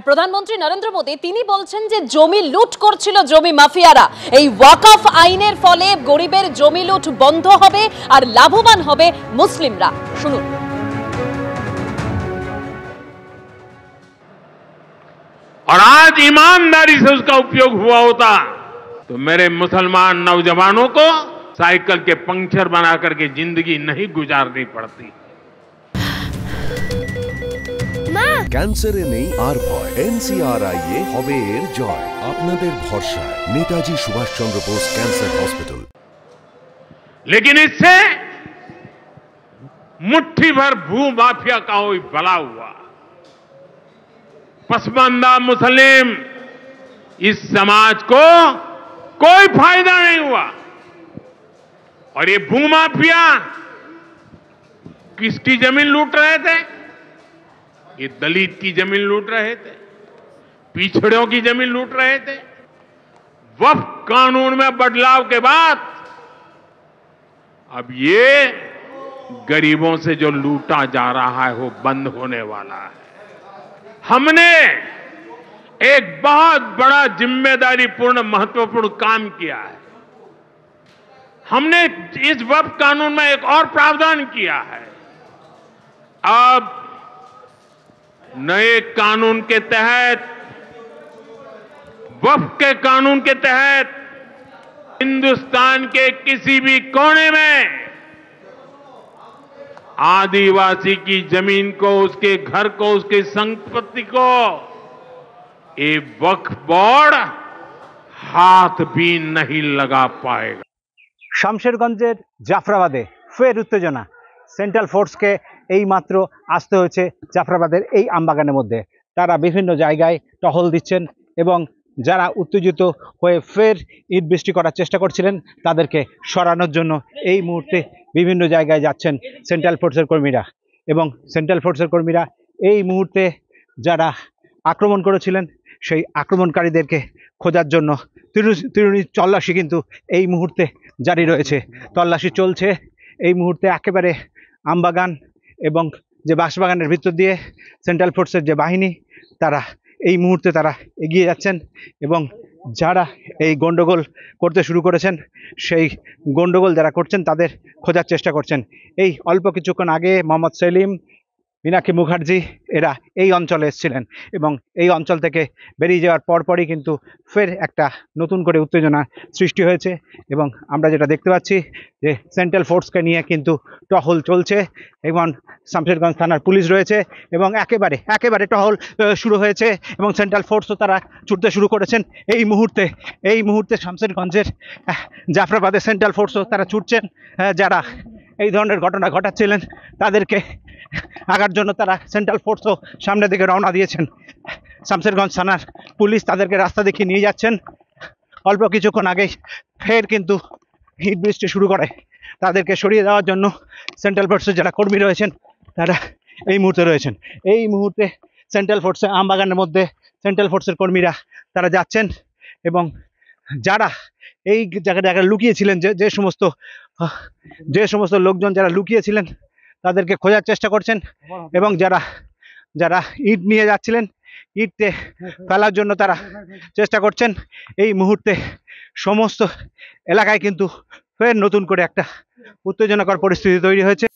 প্রধানমন্ত্রী নরেন্দ্র মোদী তিনি বলছেন যে জমি লুট করছিল জমি মাফিয়ারা। এই ওয়াকফ আইনের ফলে গরিবের জমি লুট বন্ধ হবে আর লাভবান হবে মুসলিমরা। শুনুন। और आज ईमानदारी से उसका उपयोग हुआ होता तो मेरे मुसलमान नौजवानों को साइकिल के पंक्चर बना करके जिंदगी नहीं गुजारनी पड़ती। ক্যান্সারে নেই আর ভয়, NCRI হবে এর জয়। আপনাদের ভরসা নেতাজি সুভাষ চন্দ্র বোস ক্যান্সার हॉस्पिटल। लेकिन इससे मुट्ठी भर भू माफिया का कोई भला हुआ। पसमानदा मुस्लिम इस समाज को कोई फायदा नहीं हुआ। और ये भू माफिया किसकी जमीन लूट रहे थे? ये दलित की जमीन लूट रहे थे, पिछड़ों की जमीन लूट रहे थे। वक्फ कानून में बदलाव के बाद अब ये गरीबों से जो लूटा जा रहा है वो बंद होने वाला है। हमने एक बहुत बड़ा जिम्मेदारीपूर्ण महत्वपूर्ण काम किया है। हमने इस वक्फ कानून में एक और प्रावधान किया है। अब नए कानून के तहत, वक्फ के कानून के तहत हिंदुस्तान के किसी भी कोने में आदिवासी की जमीन को, उसके घर को, उसकी संपत्ति को ये वक्फ बोर्ड हाथ भी नहीं लगा पाएगा। শামশেরগঞ্জের জাফরাবাদে ফের উত্তেজনা। সেন্ট্রাল ফোর্সকে এই মাত্র আসতে হয়েছে জাফরাবাদের এই আমবাগানের মধ্যে। তারা বিভিন্ন জায়গায় টহল দিচ্ছেন এবং যারা উত্তেজিত হয়ে ফের ইট বৃষ্টি করার চেষ্টা করছিলেন তাদেরকে সরানোর জন্য এই মুহূর্তে বিভিন্ন জায়গায় যাচ্ছেন সেন্ট্রাল ফোর্সের কর্মীরা। এবং সেন্ট্রাল ফোর্সের কর্মীরা এই মুহূর্তে যারা আক্রমণ করেছিলেন সেই আক্রমণকারীদেরকে খোঁজার জন্য তিরুনি তল্লাশি কিন্তু এই মুহূর্তে জারি রয়েছে। তল্লাশি চলছে এই মুহূর্তে একেবারে আমবাগান এবং যে বাঁশবাগানের ভিতর দিয়ে সেন্ট্রাল ফোর্সের যে বাহিনী তারা এই মুহূর্তে তারা এগিয়ে যাচ্ছেন এবং যারা এই গন্ডগোল করতে শুরু করেছেন সেই গন্ডগোল যারা করছেন তাদের খোঁজার চেষ্টা করছেন। এই অল্প কিছুক্ষণ আগে মোহাম্মদ সেলিম, মীনাক্ষী মুখার্জি এরা এই অঞ্চলে এসেছিলেন এবং এই অঞ্চল থেকে বেরিয়ে যাওয়ার পরপরই কিন্তু ফের একটা নতুন করে উত্তেজনা সৃষ্টি হয়েছে এবং আমরা যেটা দেখতে পাচ্ছি যে সেন্ট্রাল ফোর্সকে নিয়ে কিন্তু টহল চলছে এবং শামশেরগঞ্জ থানার পুলিশ রয়েছে এবং একেবারে টহল শুরু হয়েছে এবং সেন্ট্রাল ফোর্সও তারা ছুটতে শুরু করেছেন। এই মুহূর্তে শামশেরগঞ্জের জাফরাবাদে সেন্ট্রাল ফোর্সও তারা ছুটছেন। যারা এই ধরনের ঘটনা ঘটাচ্ছিলেন তাদেরকে আগার জন্য তারা সেন্ট্রাল ফোর্সও সামনের দিকে রওনা দিয়েছেন। শামশেরগঞ্জ থানার পুলিশ তাদেরকে রাস্তা দেখিয়ে নিয়ে যাচ্ছেন। অল্প কিছুক্ষণ আগেই ফের কিন্তু হিট বৃষ্টি শুরু করে। তাদেরকে সরিয়ে দেওয়ার জন্য সেন্ট্রাল ফোর্সের যারা কর্মী রয়েছেন তারা এই মুহূর্তে রয়েছেন। এই মুহূর্তে সেন্ট্রাল ফোর্সের আমবাগানের মধ্যে সেন্ট্রাল ফোর্সের কর্মীরা তারা যাচ্ছেন এবং যারা এই জায়গায় লুকিয়েছিলেন, যে সমস্ত লোকজন যারা লুকিয়েছিলেন তাদেরকে খোঁজার চেষ্টা করছেন এবং যারা ইট নিয়ে যাচ্ছিলেন ইটে ফেলার জন্য তারা চেষ্টা করছেন। এই মুহূর্তে সমস্ত এলাকায় কিন্তু ফের নতুন করে একটা উত্তেজনাকর পরিস্থিতি তৈরি হয়েছে।